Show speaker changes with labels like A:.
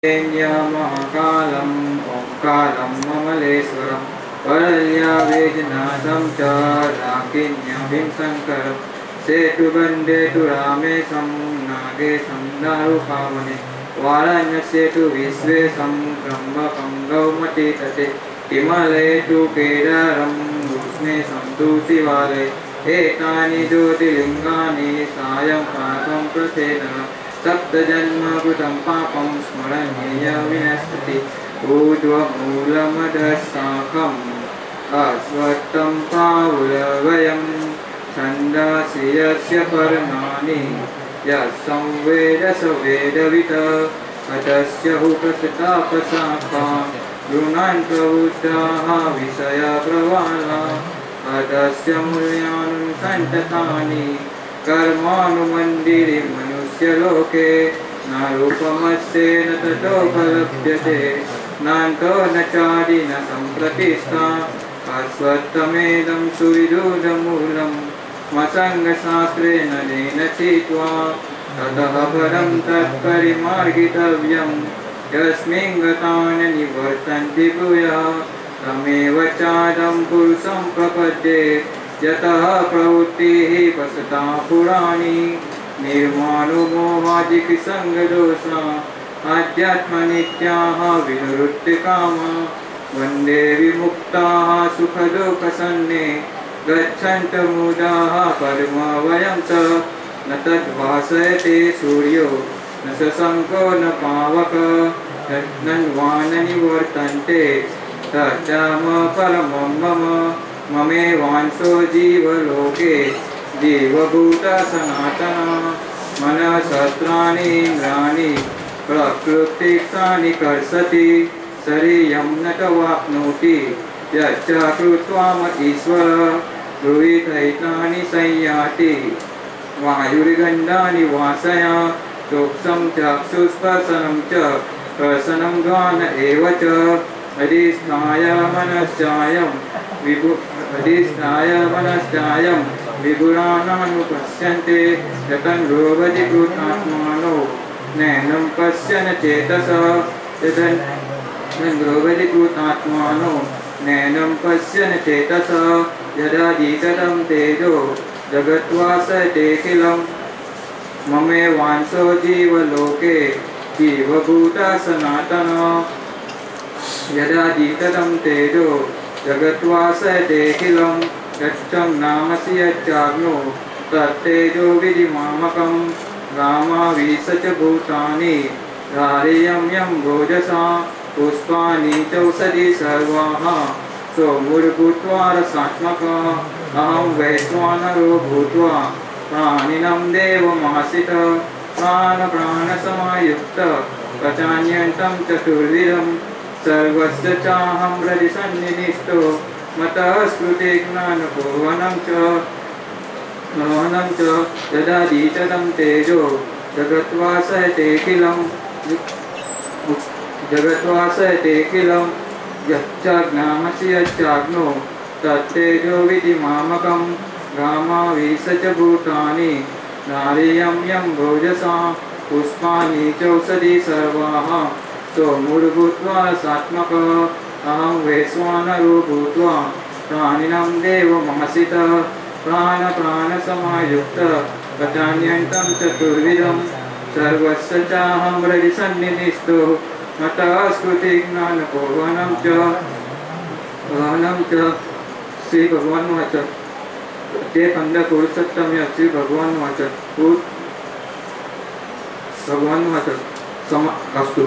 A: महाकालं ओंकारं ममलेश्वरं वरल्यावेजनाथं च राकिन्यं शङ्करं सेतुबन्धेतु रामेशं नागेशं दारुकावने वाराण्यसेतु विश्वेशं ब्रह्मकं गौमतीतटे हिमालये तु केदारं उष्णेशं तु शिवालये एतानि ज्योतिर्लिङ्गानि सायंकालं प्रसेदनं सप्तजन्मकृतं पापं स्मरणीय विनश्यति ऊर्ध्वमूलमधःशाखम् अश्वत्थं पावुलवयं छन्दांसि यस्य पर्णानि यः संवेद स वेदवित् तस्य प्रसतापशाखा गुणान् प्रवृत्ताः विषयप्रवाला तस्य मूल्यानुसन्ततानि कर्मानुमन्दिरे मनुष्यलोके न रूपमस्येन ततोपलभ्यते नान्तो न चादि न सम्प्रतिष्ठा अश्वत्थमेदं सुविरूढमूलं मसङ्गशास्त्रेण तेन चित्वा ततः परं तत्परिमार्गितव्यं यस्मिन् गता न निवर्तन्ति भूयः तमेव चादं पुरुषं प्रपद्ये यतः प्रवृत्तिः पसता पुराणी निर्माणुमोहादिसङ्गदोषा आध्यात्मनित्याः विनिवृत्तिकामा वन्दे विमुक्ताः सुखदुःखसन्ने गच्छन्तमुदाः परमवयं च न तद्भासयते सूर्यो न शशङ्को न पावकः नन्वा न निवर्तन्ते तच्चाम परमं मम ममेवांशो जीवलोके जीवभूता सनातना मनःशस्त्राणि इन्द्राणि प्रकृतिस्थानि कर्षति शरीरं न तवाप्नोति यच्च कृत्वा ईश्वरः गृहीतैतानि संयाति वायुर्गन्धानि वासया सूक्ष्मं चक्षुस्पर्शनं च स्पर्शनं घ्राण एव च अधिष्ठाय मनश्चायं विगुणानानुपश्यन्ते यतन्रोगति कृतात्मानो नैनं पश्यन् चेतसः यतन्रोगति कृतात्मानो नैनं पश्यन् चेतसः यदा जीततं तेजो जगद्वासतेऽखिलं ममेवांशो जीवलोके जीवभूता सनातना यदा जीततं तेजो जगद्वासतेऽखिलं यच्चं नामसि यच्चाग्नो तत्तेजो विधिमामकं गामाविश च भूतानि धारयं यं भोजसा पुष्पाणि चौषधि सर्वाः सोमुर्भूत्वा रसात्मकः अहं वैश्वानरो भूत्वा प्राणिनं देवमाश्रितः प्राणसमायुक्तः पचान्यन्तं चतुर्विधं सर्वस्य चाहं हृदि सन्निधिष्ठो मतः स्मृते ज्ञानपूर्वनं च यदा जीततं तेजो जगद्वासयतेऽखिलं यच्चाज्ञामसि यच्चाग्नो तत्तेजो विधिमामकं गामाविश च भूतानि नारीयं यं भोजसा पुष्पाणि चौषधि सर्वाः सोमुर्भूत्वा सात्मकः अहं वैश्वानरो भूत्वा प्राणिनं देवमाश्रितः प्राणसमायुक्तः पचान्यन्तं चतुर्विधं सर्वस्य चाहं हृदि सन्निधिष्ठो मतः स्मृति ज्ञानपूर्वनं च श्री भगवान वाच ते 15 पुरुषोत्तम श्री भगवान वाच भगवान वाच अस्तु।